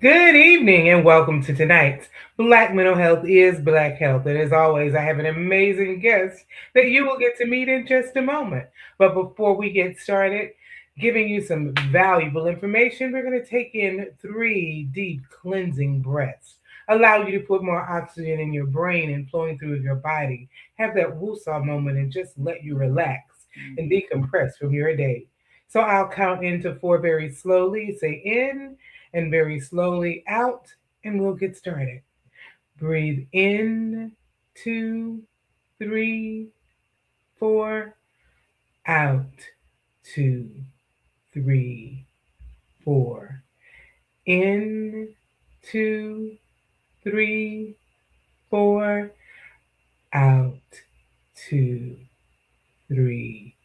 Good evening and welcome to tonight's Black Mental Health is Black Health. And as always, I have an amazing guest that you will get to meet in just a moment. But before we get started, giving you some valuable information, we're going to take in three deep cleansing breaths. Allow you to put more oxygen in your brain and flowing through your body. Have that woosah moment and just let you relax and decompress from your day. So I'll count into four very slowly. Say in and very slowly out, and we'll get started. Breathe in, two, three, four, out, two, three, four. In, two, three, four, out, two, three,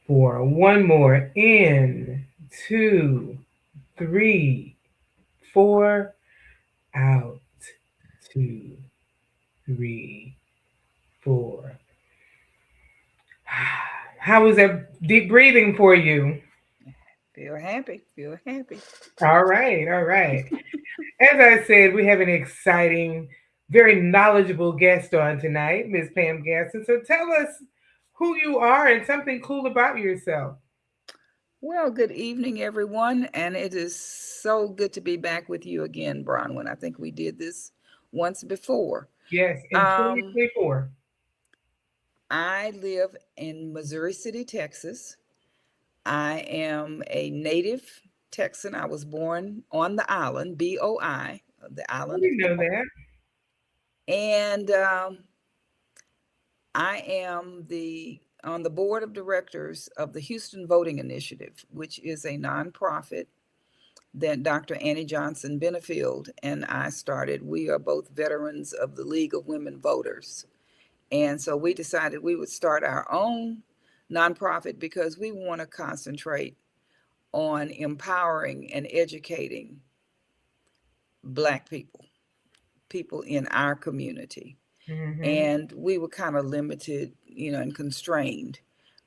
four. One more. In, two, three, four, out, two, three, four. How was that deep breathing for you? Feel happy. Feel happy. All right, all right. As I said, we have an exciting, very knowledgeable guest on tonight, Miss Pam Gasson. So tell us who you are and something cool about yourself. Well, good evening, everyone. And it is so good to be back with you again, Bronwyn. I think we did this once before. Yes, in Um, 2024. I live in Missouri City, Texas. I am a native Texan. I was born on the island, BOI, the I island of didn't know Boi. that. And I am the on the board of directors of the Houston Voting Initiative, which is a nonprofit that Dr. Annie Johnson Benefield and I started. We are both veterans of the League of Women Voters. And so we decided we would start our own nonprofit because we want to concentrate on empowering and educating Black people, people in our community. Mm-hmm. And we were kind of limited, and constrained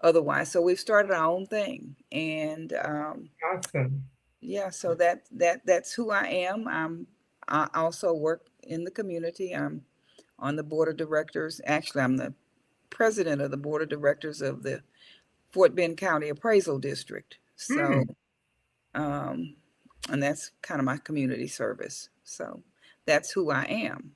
otherwise. So we've started our own thing. And Awesome. yeah, so that's who I am. I also work in the community. I'm on the board of directors. Actually, I'm the president of the board of directors of the Fort Bend County Appraisal District. So, Hmm. um, and that's kind of my community service. So that's who I am.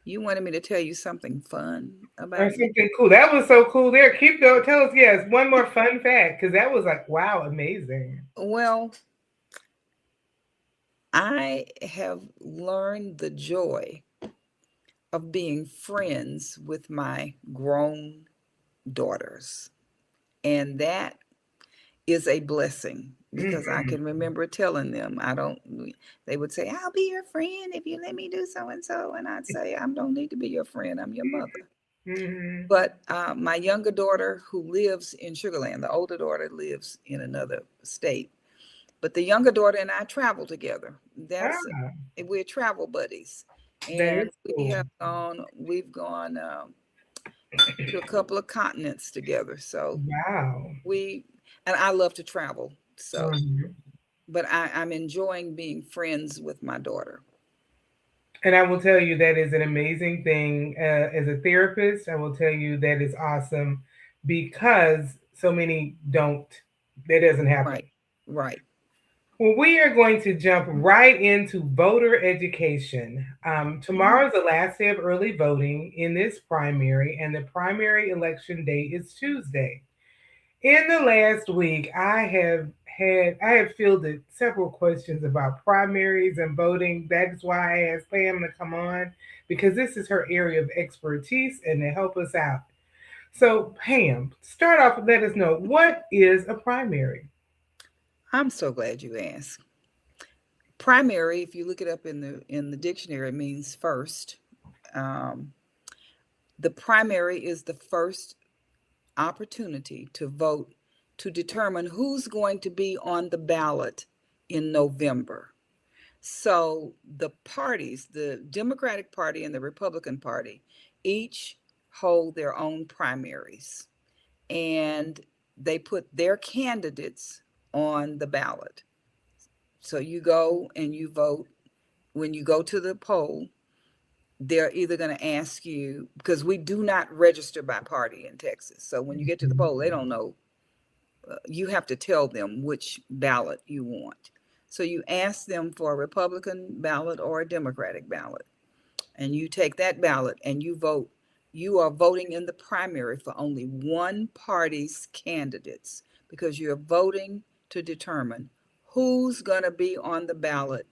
You wanted me to tell you something fun Or about me? something cool. That was so cool there. Keep going. Tell us, yes, one more fun fact, because that was like, wow, amazing. Well, I have learned the joy of being friends with my grown daughters. And that is a blessing because I Mm-hmm. can remember telling them, they would say, I'll be your friend if you let me do so and so. And I'd say, I don't need to be your friend, I'm your mother. Mm-hmm. But my younger daughter, who lives in Sugarland, the older daughter lives in another state. But the younger daughter and I travel together. That's Ah, We're travel buddies, that and is cool. we've gone to a couple of continents together. So Wow. we and I love to travel. So, Mhm. but I'm enjoying being friends with my daughter. And I will tell you that is an amazing thing. As a therapist, I will tell you that is awesome because so many don't. That doesn't happen. Right, right. Well, we are going to jump right into voter education. Mm, Tomorrow is the last day of early voting in this primary, and the primary election date is Tuesday. In the last week, I have fielded several questions about primaries and voting. That's why I asked Pam to come on because this is her area of expertise and to help us out. So, Pam, start off and let us know what is a primary. I'm so glad you asked. Primary, if you look it up in the dictionary, it means first. Um, the primary is the first opportunity to vote to determine who's going to be on the ballot in November. So the parties, the Democratic Party and the Republican Party, each hold their own primaries, and they put their candidates on the ballot. So you go and you vote. When you go to the poll, they're either going to ask you, because we do not register by party in Texas. So when you get to the poll, they don't know. You have to tell them which ballot you want. So you ask them for a Republican ballot or a Democratic ballot, and you take that ballot and you vote. You are voting in the primary for only one party's candidates, because you're voting to determine who's going to be on the ballot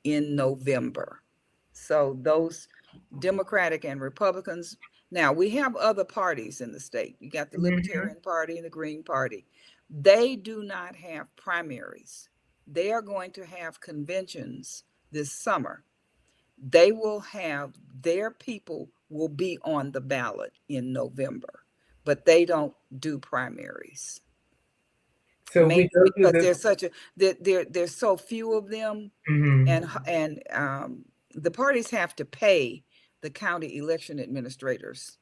in November. So those Democratic and Republicans. Now we have other parties in the state. You got the Libertarian Party and the Green Party. They do not have primaries. They are going to have conventions this summer. They will have, their people will be on the ballot in November, but they don't do primaries. So Mainly because there's so few of them, and the parties have to pay the county election administrators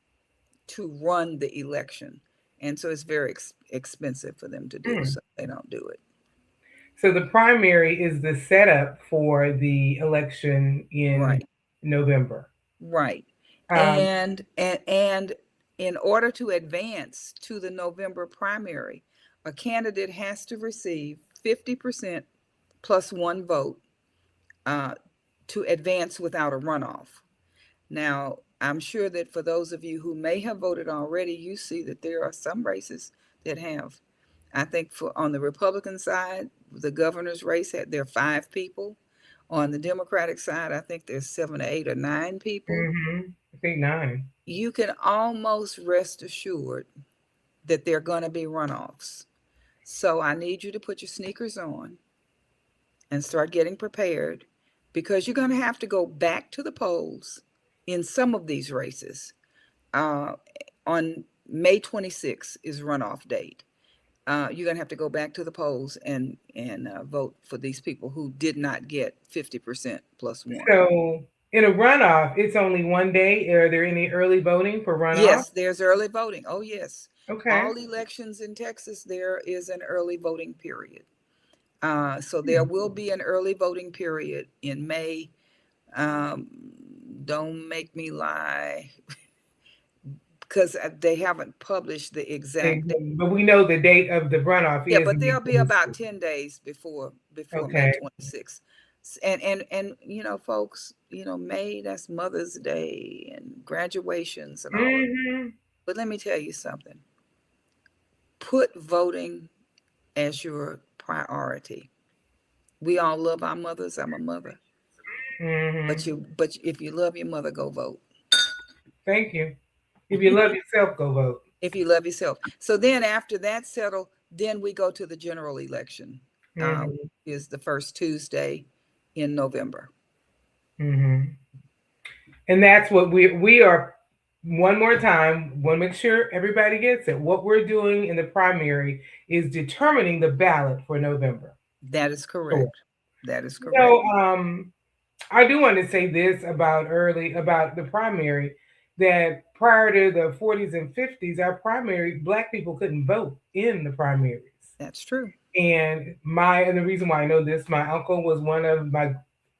to run the election, and so it's very expensive for them to do. So they don't do it. So the primary is the setup for the election in November. Right. And in order to advance to the November primary, a candidate has to receive 50% plus one vote to advance without a runoff. Now, I'm sure that for those of you who may have voted already, you see that there are some races that have. I think on the Republican side, the governor's race there are 5 people. On the Democratic side, I think there's 7 or 8 or 9 people. I think 9. You can almost rest assured that there are going to be runoffs. So I need you to put your sneakers on and start getting prepared, because you're going to have to go back to the polls in some of these races. On May 26th is runoff date. You're going to have to go back to the polls and vote for these people who did not get 50% plus one. So in a runoff, it's only one day. Are there any early voting for runoff? Yes, there's early voting. Oh, yes. Okay. All elections in Texas, there is an early voting period. So there will be an early voting period in May. Don't make me lie, because they haven't published the exact date. But we know the date of the runoff. Yeah, but there'll be about 10 days before May 26th. And you know, folks, you know, May, that's Mother's Day and graduations and all of that. But let me tell you something. Put voting as your priority. We all love our mothers. I'm a mother. But if you love your mother, go vote. Thank you. If you love yourself, go vote. If you love yourself. So then after that's settled, then we go to the general election. Is the first Tuesday in November. And that's what we are. One more time, want to make sure everybody gets it. What we're doing in the primary is determining the ballot for November. That is correct. Cool. That is correct. So I do want to say this about the primary, that prior to the 40s and 50s, Black people couldn't vote in the primaries. That's true. And the reason why I know this, my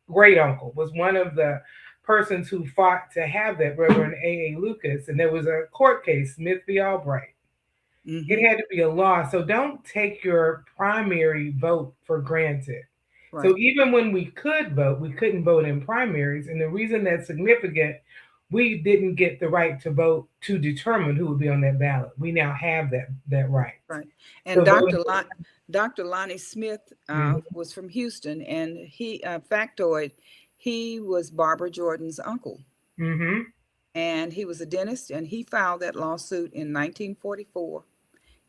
great uncle was one of the persons who fought to have that, Reverend A.A. Lucas, and there was a court case, Smith v. Albright. It had to be a law. So don't take your primary vote for granted. Right. So even when we could vote, we couldn't vote in primaries. And the reason that's significant, we didn't get the right to vote to determine who would be on that ballot. We now have that right. Right. And so Dr. Lonnie Smith was from Houston, and he, factoid, he was Barbara Jordan's uncle. And he was a dentist, and he filed that lawsuit in 1944,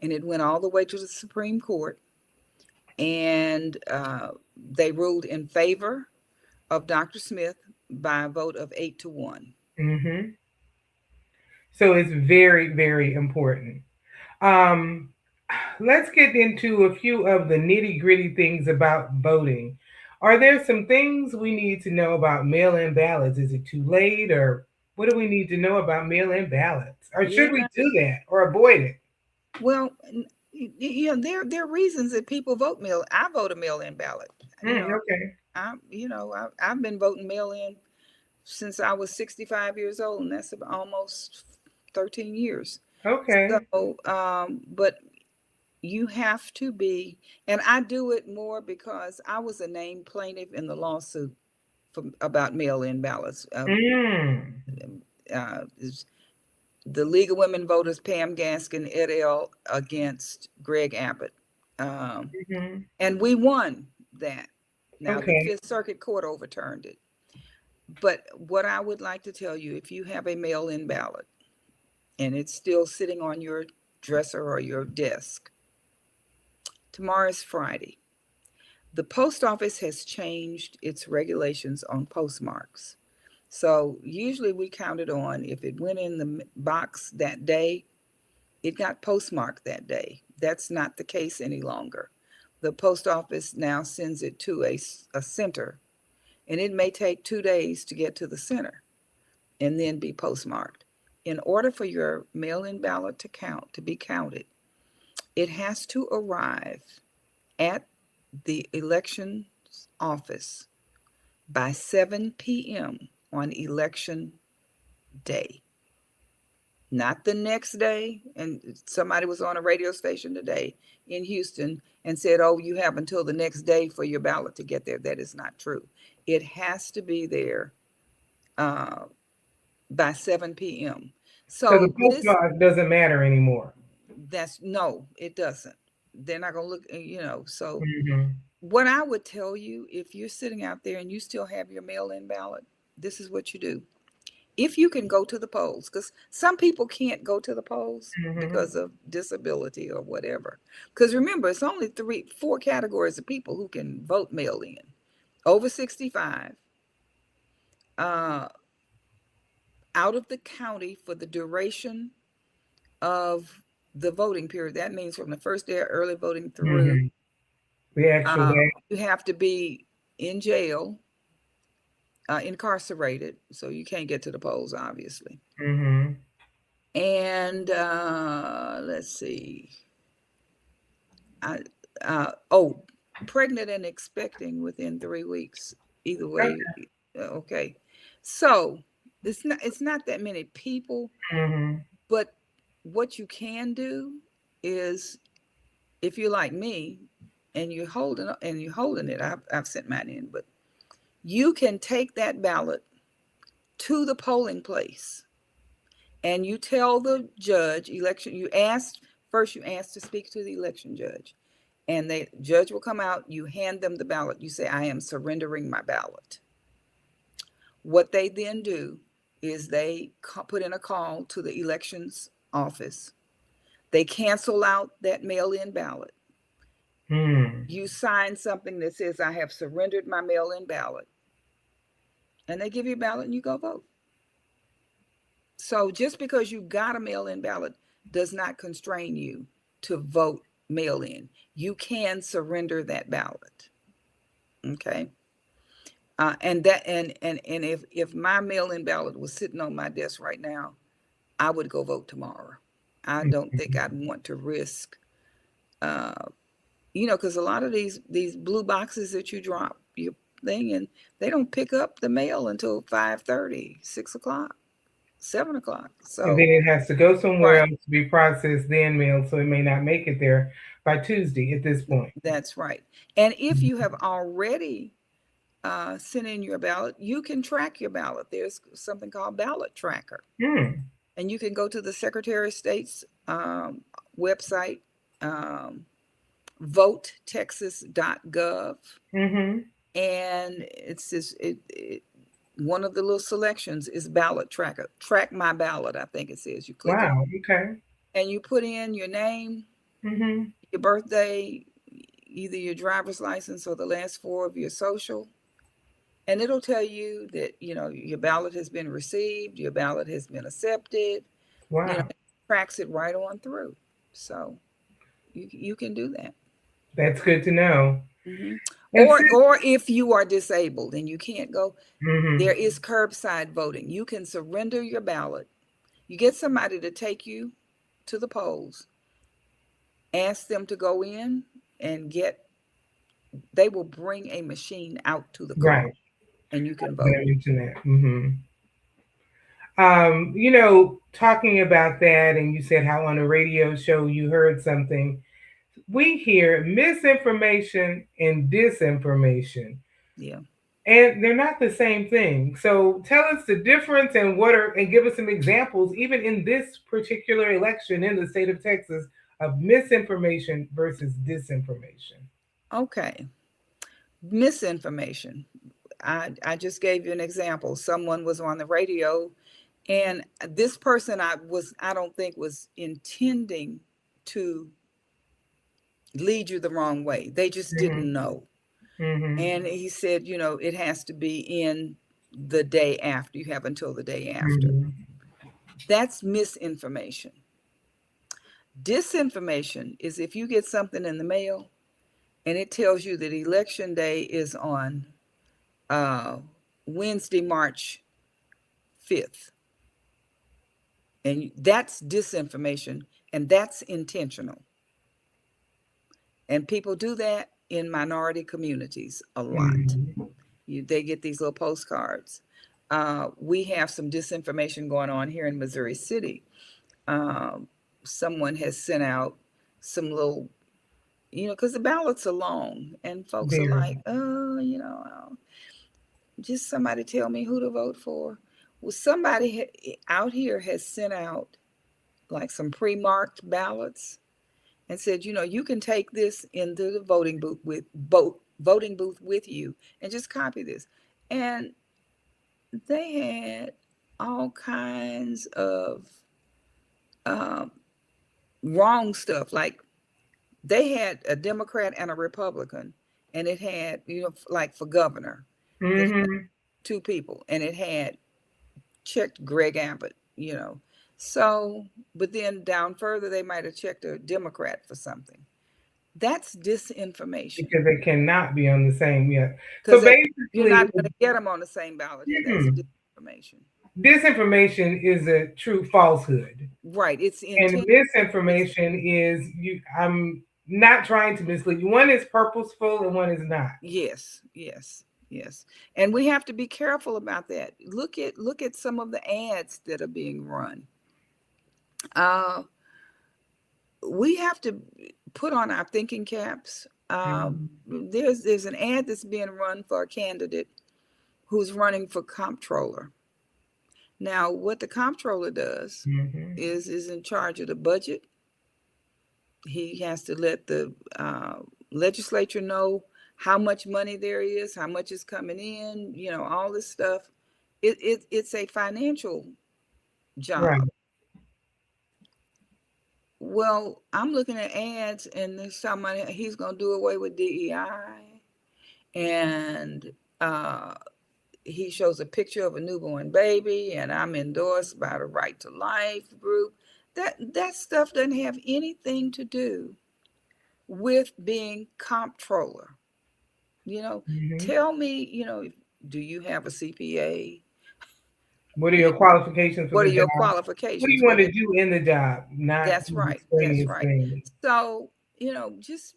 and it went all the way to the Supreme Court. And they ruled in favor of Dr. Smith by a vote of 8-1. So it's very, very important. Let's get into a few of the nitty-gritty things about voting. Are there some things we need to know about mail-in ballots? Is it too late, or what do we need to know about mail-in ballots? Or should we do that or avoid it? Well, you know, there are reasons that people vote I vote a mail-in ballot. You know, Okay. I've been voting mail in since I was 65 years old, and that's almost 13 years. Okay. So, but you have to be, and I do it more because I was a named plaintiff in the lawsuit about mail-in ballots. Mm. Is the League of Women Voters, Pam Gaskin et al. Against Greg Abbott. Mm-hmm. And we won that. Now, the Okay. Fifth Circuit Court overturned it. But what I would like to tell you, if you have a mail-in ballot and it's still sitting on your dresser or your desk, tomorrow is Friday. The post office has changed its regulations on postmarks. So usually we counted on if it went in the box that day, it got postmarked that day. That's not the case any longer. The post office now sends it to a center, and it may take 2 days to get to the center and then be postmarked. In order for your mail-in ballot to be counted, it has to arrive at the elections office by 7 p.m. on election day, not the next day. And somebody was on a radio station today in Houston and said, oh, you have until the next day for your ballot to get there. That is not true. It has to be there by 7 p.m. So the So this, postmark doesn't matter anymore. no, it doesn't. They're not going to look, so Mm-hmm. what I would tell you, if you're sitting out there and you still have your mail-in ballot, this is what you do. If you can go to the polls, because some people can't go to the polls Mm-hmm. because of disability or whatever. Because remember, it's only 4 categories of people who can vote mail-in: over 65, uh, out of the county for the duration of the voting period. That means from the first day of early voting through. Mm-hmm. The actual day. You have to be in jail, incarcerated, so you can't get to the polls, obviously. Mm-hmm. And let's see. Pregnant and expecting within 3 weeks. Either way, okay. So it's not that many people, Mm-hmm. but what you can do is, if you're like me and you're holding it, I've sent mine in, but you can take that ballot to the polling place and you tell the judge, you ask to speak to the election judge, and the judge will come out. You hand them the ballot. You say, I am surrendering my ballot. What they then do is they put in a call to the elections office. They cancel out that mail-in ballot. You sign something that says, I have surrendered my mail-in ballot. And they give you a ballot and you go vote. So just because you got a mail-in ballot does not constrain you to vote mail-in. You can surrender that ballot. Okay. And if my mail-in ballot was sitting on my desk right now, I would go vote tomorrow. I don't think I'd want to risk, because a lot of these blue boxes that you drop your thing in, they don't pick up the mail until 5:30, 6 o'clock, 7 o'clock. So, And then it has to go somewhere right. else to be processed, then mailed, so it may not make it there by Tuesday at this point. That's right. And if you have already sent in your ballot, you can track your ballot. There's something called Ballot Tracker. And you can go to the Secretary of State's website, votetexas.gov. Mm-hmm. And it's this, one of the little selections is Ballot Tracker. Track my ballot, I think it says. You click Wow, on, okay. and you put in your name, Mm-hmm. your birthday, either your driver's license or the last 4 of your social. And it'll tell you that, your ballot has been received, your ballot has been accepted. Wow. It tracks it right on through. So you can do that. That's good to know. Mm-hmm. Or if you are disabled and you can't go, there is curbside voting. You can surrender your ballot. You get somebody to take you to the polls, ask them to go in and get they will bring a machine out to the car Right. and you I can was going vote. to mention that. Talking about that, and you said how on a radio show you heard something. We hear misinformation and disinformation, Yeah. and they're not the same thing. So tell us the difference and give us some examples, even in this particular election in the state of Texas, of misinformation versus disinformation. Okay. Misinformation. I just gave you an example. Someone was on the radio, and this person I don't think was intending to lead you the wrong way. They just Mm-hmm. didn't know. Mm-hmm. And he said, it has to be in the day after. You have until the day after. Mm-hmm. That's misinformation. Disinformation is if you get something in the mail and it tells you that election day is on uh, Wednesday, March 5th. And that's disinformation, and that's intentional. And people do that in minority communities a lot. Mm-hmm. They get these little postcards. We have some disinformation going on here in Missouri City. Um, Someone has sent out some little, because the ballots are long, and folks are Very. like, oh, just somebody tell me who to vote for. Well, somebody out here has sent out like some pre-marked ballots and said, you can take this into the voting booth with you and just copy this. And they had all kinds of um, wrong stuff. Like they had a Democrat and a Republican, and it had, like for governor, it had Mm-hmm. two people, and it had checked Greg Abbott. So, but then down further, they might have checked a Democrat for something. That's disinformation Because they cannot be on the same. Yeah. because So you're basically, not going to get them on the same ballot if that's mm, disinformation. disinformation is a true falsehood, Right. It's and intent. It's misinformation is you. I'm not trying to mislead you. One is purposeful, and one is not. yes, yes, yes. And we have to be careful about that. Look at some of the ads that are being run. Uh, we have to put on our thinking caps. Mm-hmm. There's an ad that's being run for a candidate who's running for comptroller. Now, what the comptroller does Mm-hmm. is in charge of the budget. He has to let the legislature know how much money there is, how much is coming in, all this stuff. It's a financial Right. job. Well, I'm looking at ads, and there's somebody he's going to do away with DEI, and he shows a picture of a newborn baby, and I'm endorsed by the Right to Life group. That stuff doesn't have anything to do with being comptroller. Mm-hmm. Tell me, do you have a CPA? What are You your qualifications for What the are your job? What do qualifications? you want to do in the job? Not That's the right. That's extraneous right. things. So, just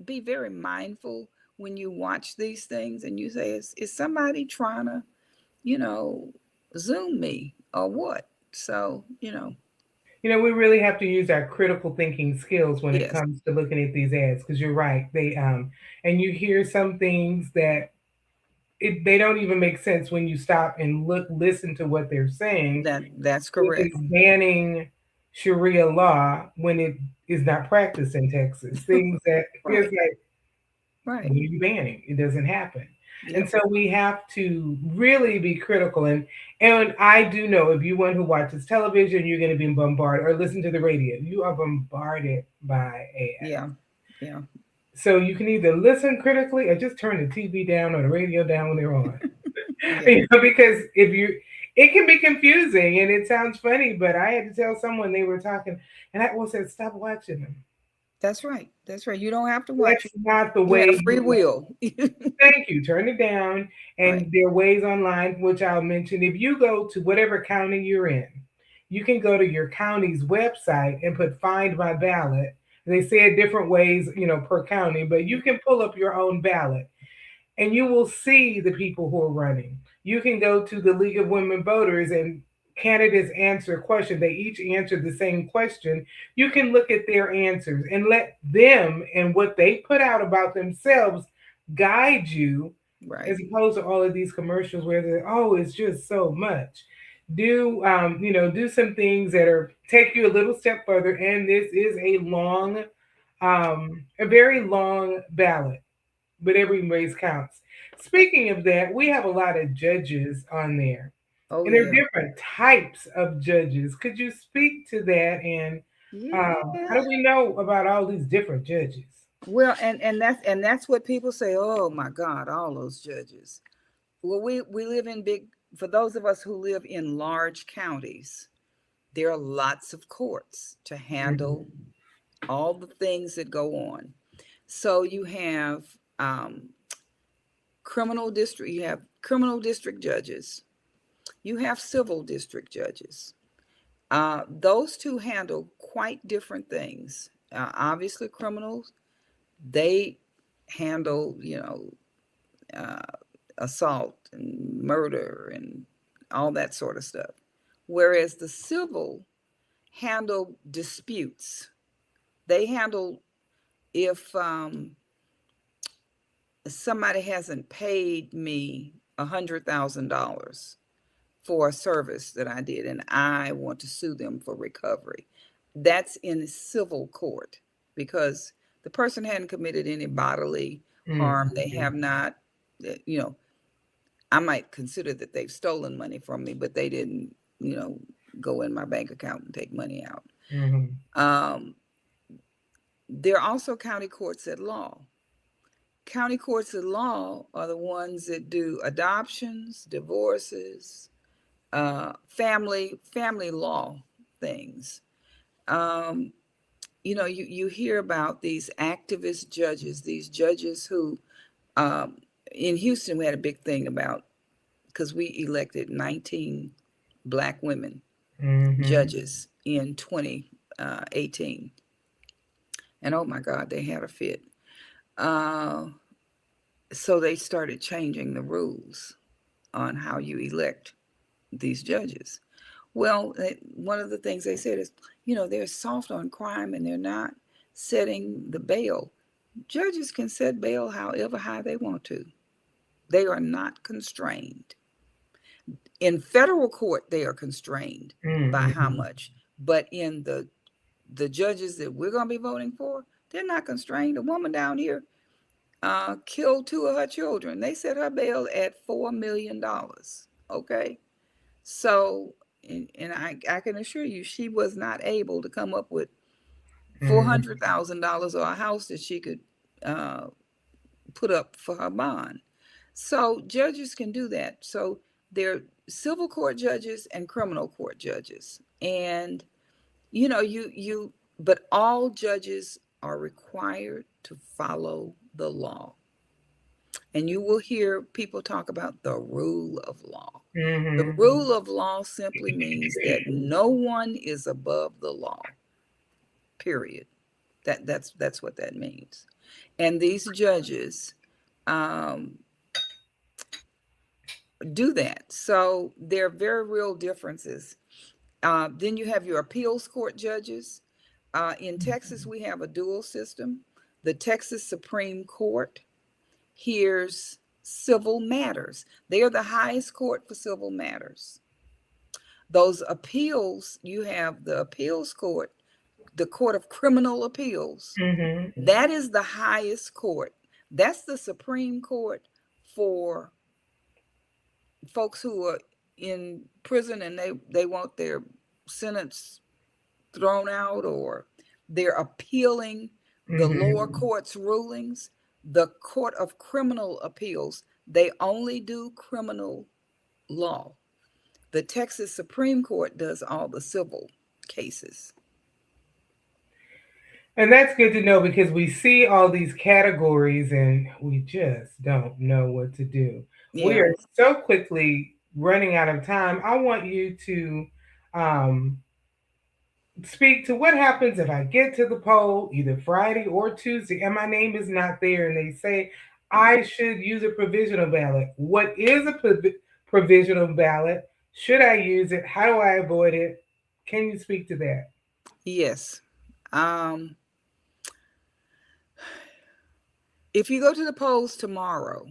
be very mindful when you watch these things and you say, is somebody trying to, you know, Zoom me or what? So, We really have to use our critical thinking skills when it yes, comes to looking at these ads because you're right. And you hear some things that they don't even make sense when you stop and listen to what they're saying. that's It correct. is banning Sharia law when it is not practiced in Texas. Things that it's Right. like, Right. what are you banning? It doesn't happen. And Yep. so we have to really be critical. And I do know if you're one who watches television, you're going to be bombarded or listen to the radio. You are bombarded by ads. Yeah. Yeah. So you can either listen critically or just turn the TV down or the radio down when they're on. Yeah. Because it can be confusing and it sounds funny, but I had to tell someone they were talking, and I was said, "Stop watching them. That's right. That's right. You don't have to watch That's it. not the You way have free you want." will. Thank you. Turn it down. Right. And there are ways online, which I'll mention. If you go to whatever county you're in, you can go to your county's website and put "Find My Ballot," They say it different ways, per county, but you can pull up your own ballot and you will see the people who are running. You can go to the League of Women Voters and candidates answer a question. They each answer the same question. You can look at their answers and let them and what they put out about themselves guide you, as Right. opposed to all of these commercials where they're, oh, it's just so much. Do some things that are take you a little step further. And this is a very long ballot, but every race counts. Speaking of that, we have a lot of judges on there, Oh and there are yeah. different types of judges. Could you speak to that? And how Yeah. do we know about all these different judges? Well, and that's what people say, oh my God, all those judges. Well, we live in big, for those of us who live in large counties, there are lots of courts to Mhm. handle all the things that go on. So um, you have criminal district judges, you have civil district judges. Those two handle quite different things. Obviously, criminals, they handle, assault and murder and all that sort of stuff. Whereas the civil handle disputes. They handle if somebody hasn't paid me $100,000 for a service that I did and I want to sue them for recovery. That's in civil court because the person hadn't committed any bodily harm. They Mhm. have not, you know, I might consider that they've stolen money from me, but they didn't, you know, go in my bank account and take money out. Mhm. Um, there are also county courts at law. County courts of law are the ones that do adoptions, divorces, family law things. Um, you hear about these activist judges, these judges who, um, in Houston, we had a big thing about because we elected 19 Black women Mhm. judges in 2018. And oh my God, they had a fit. Uh, so they started changing the rules on how you elect these judges. Well, one of the things they said is, they're soft on crime and they're not setting the bail. Judges can set bail however high they want to. They are not constrained. In federal court, they are constrained by how Mhm. much. But in the judges that we're going to be voting for, they're not constrained. A woman down here killed two of her children. They set her bail at $4 million. Okay, so and I can assure you, she was not able to come up with four Mhm. hundred thousand dollars or a house that she could uh, put up for her bond. So judges can do that. So they're civil court judges and criminal court judges, and but all judges are required to follow the law. And you will hear people talk about the rule of law. The Mhm. rule of law simply means that no one is above the law. Period. That's what that means. And these judges um, do that. So there are very real differences. Then you have your appeals court judges. In Texas, we have a dual system. The Texas Supreme Court hears civil matters. They are the highest court for civil matters. Those appeals, you have the appeals court, the Court of Criminal Appeals. Mhm. That is the highest court. That's the Supreme Court for folks who are in prison and they want their sentence thrown out, or they're appealing the Mhm. lower court's rulings. The Court of Criminal Appeals, they only do criminal law. The Texas Supreme Court does all the civil cases. And that's good to know because we see all these categories and we just don't know what to do. We Yeah. are so quickly running out of time. I want you to um, speak to what happens if I get to the poll either Friday or Tuesday and my name is not there and they say I should use a provisional ballot. What is a provisional ballot? Should I use it? How do I avoid it? Can you speak to that? Yes. If you go to the polls tomorrow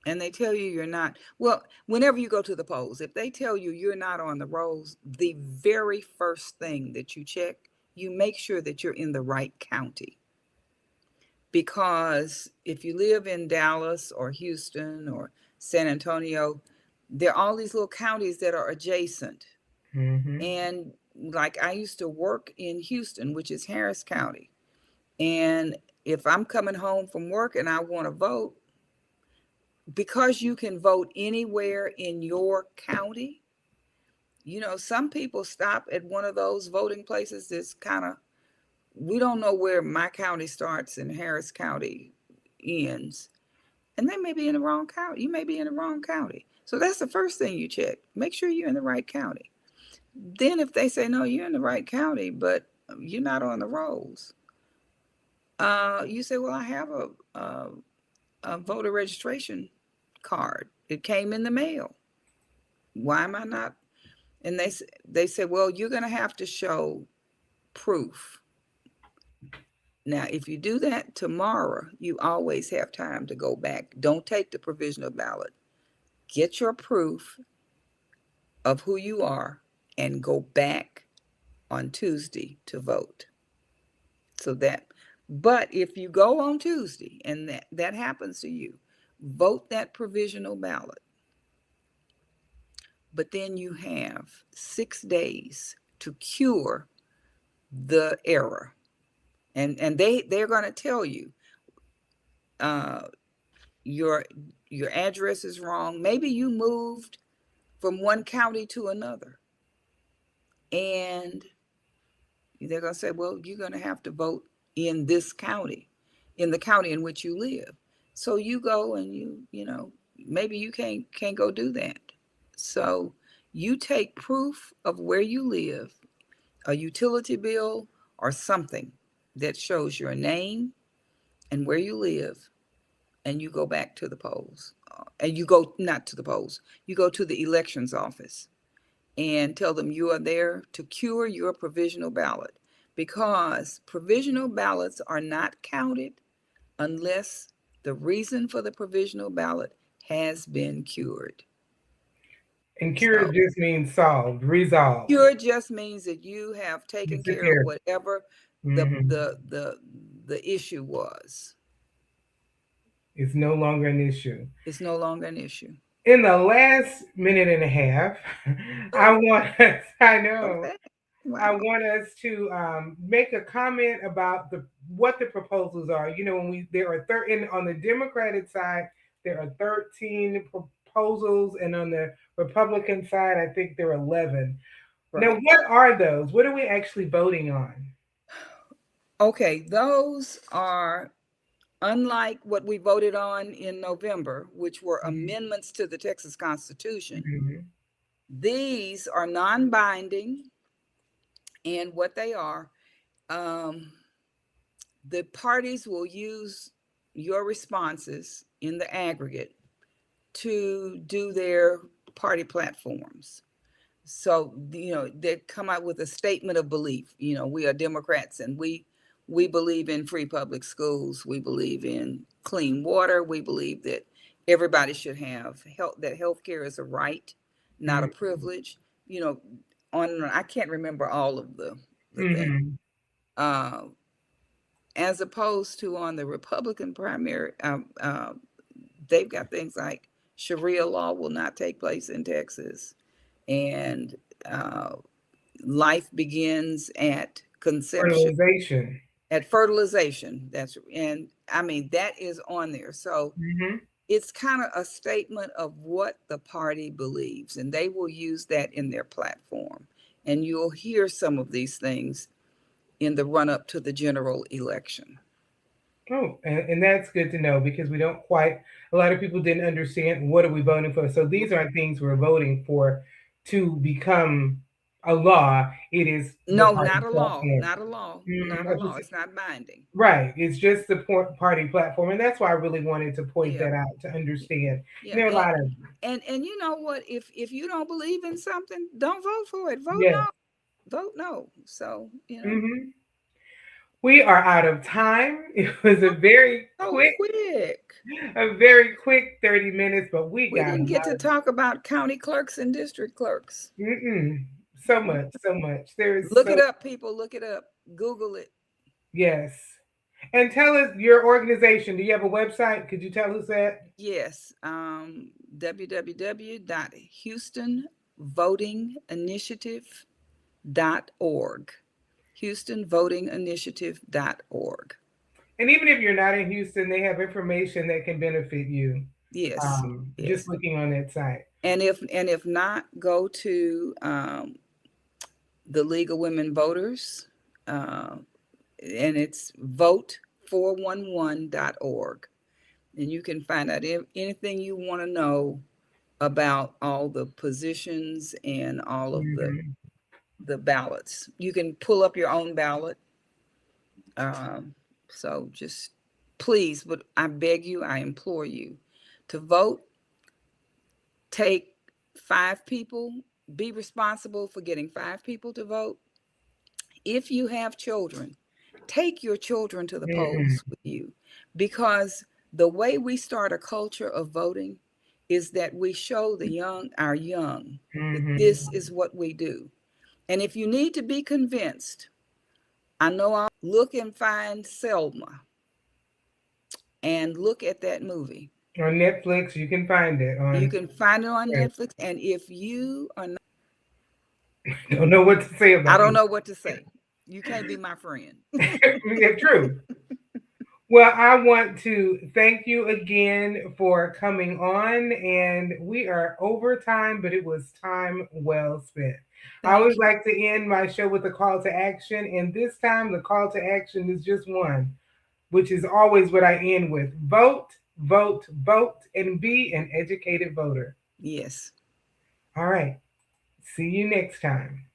and they tell you you're not, well, whenever you go to the polls, if they tell you you're not on the rolls, the very first thing that you check, you make sure that you're in the right county. Because if you live in Dallas or Houston or San Antonio, there are all these little counties that are adjacent. Mm-hmm. And like I used to work in Houston, which is Harris County. And if I'm coming home from work and I want to vote, because you can vote anywhere in your county, you know, some people stop at one of those voting places that's kind of, we don't know where my county starts and Harris County ends. And they may be in the wrong county. You may be in the wrong county. So that's the first thing you check. Make sure you're in the right county. Then if they say, no, you're in the right county, but you're not on the rolls, you say, well, I have a voter registration card. It came in the mail. Why am I not? And they said, well, you're going to have to show proof. Now, if you do that tomorrow, you always have time to go back. Don't take the provisional ballot. Get your proof of who you are and go back on Tuesday to vote. So that, but if you go on Tuesday and that happens to you, vote that provisional ballot. But then you have 6 days to cure the error. And they're going to tell you your address is wrong. Maybe you moved from one county to another. And they're going to say, well, you're going to have to vote in this county, in the county in which you live. So you go and you know, maybe you can't go do that. So you take proof of where you live, a utility bill or something that shows your name and where you live, and you go back to the polls. And you go not to the polls, you go to the elections office and tell them you are there to cure your provisional ballot, because provisional ballots are not counted unless the reason for the provisional ballot has been cured. And cured just means solved, resolved. Cure just means that you have taken care of whatever the issue was. It's no longer an issue. It's no longer an issue. In the last minute and a half, I want us, I know, Okay. Wow. I want us to make a comment about what the proposals are. You know, when there are on the Democratic side, there are 13 proposals, and on the Republican side, I think there are 11. Right. Now, what are those? What are we actually voting on? Okay, those are, unlike what we voted on in November, which were amendments to the Texas Constitution. Mm-hmm. These are non-binding, and what they are, the parties will use your responses in the aggregate to do their party platforms. So, you know, they come out with a statement of belief. You know, we are Democrats and we believe in free public schools. We believe in clean water. We believe that everybody should have health, that healthcare is a right, not a privilege. You know, I can't remember all of the things. As opposed to on the Republican primary, they've got things like Sharia law will not take place in Texas, and life begins at conception. Fertilization. At fertilization. And I mean, that is on there. So it's kind of a statement of what the party believes, and they will use that in their platform. And you'll hear some of these things in the run up to the general election. Oh, and that's good to know, because we don't quite, a lot of people didn't understand what are we voting for. So these are things we're voting for to become a law. It is the No, party not a law, platform. not a law, not Mm, a I law. just- It's not binding. right. It's just the party platform. And that's why I really wanted to point Yeah, that out to understand. yeah. And there are a lot of, And you know what? If you don't believe in something, don't vote for it. Vote yes. no. Vote no. So, Hmm. We are out of time. It was so quick. a very quick 30 minutes, but we We got a didn't get lot to of, talk about county clerks and district clerks. so much, so much. There is Look so, it up, people. Look it up. Google it. yes. And tell us your organization. Do you have a website? Could you tell us that? Yes. www.houstonvotinginitiative.org. houstonvotinginitiative.org. And even if you're not in Houston, they have information that can benefit you. Yes. Just Yes. looking on that site. And if not, go to the League of Women Voters, and it's vote411.org. And you can find out anything you want to know about all the positions and all of Mhm. the ballots. You can pull up your own ballot. So just please, but I beg you, I implore you to vote. Take 5 people, be responsible for getting 5 people to vote. If you have children, take your children to the Mhm. polls with you, because the way we start a culture of voting is that we show our young, that Mhm. this is what we do. And if you need to be convinced, I know I'll look and find Selma and look at that movie. On Netflix, you can find it You on. can find it on Netflix. And if you are not, Don't know what to say I about don't this. know what to say. You can't be my friend. Yeah, true. Well, I want to thank you again for coming on, and we are over time, but it was time well spent. I Thank always you. like to end my show with a call to action, and this time the call to action is just one, which is always what I end with: vote, vote, vote, and be an educated voter. Yes. All right. See you next time.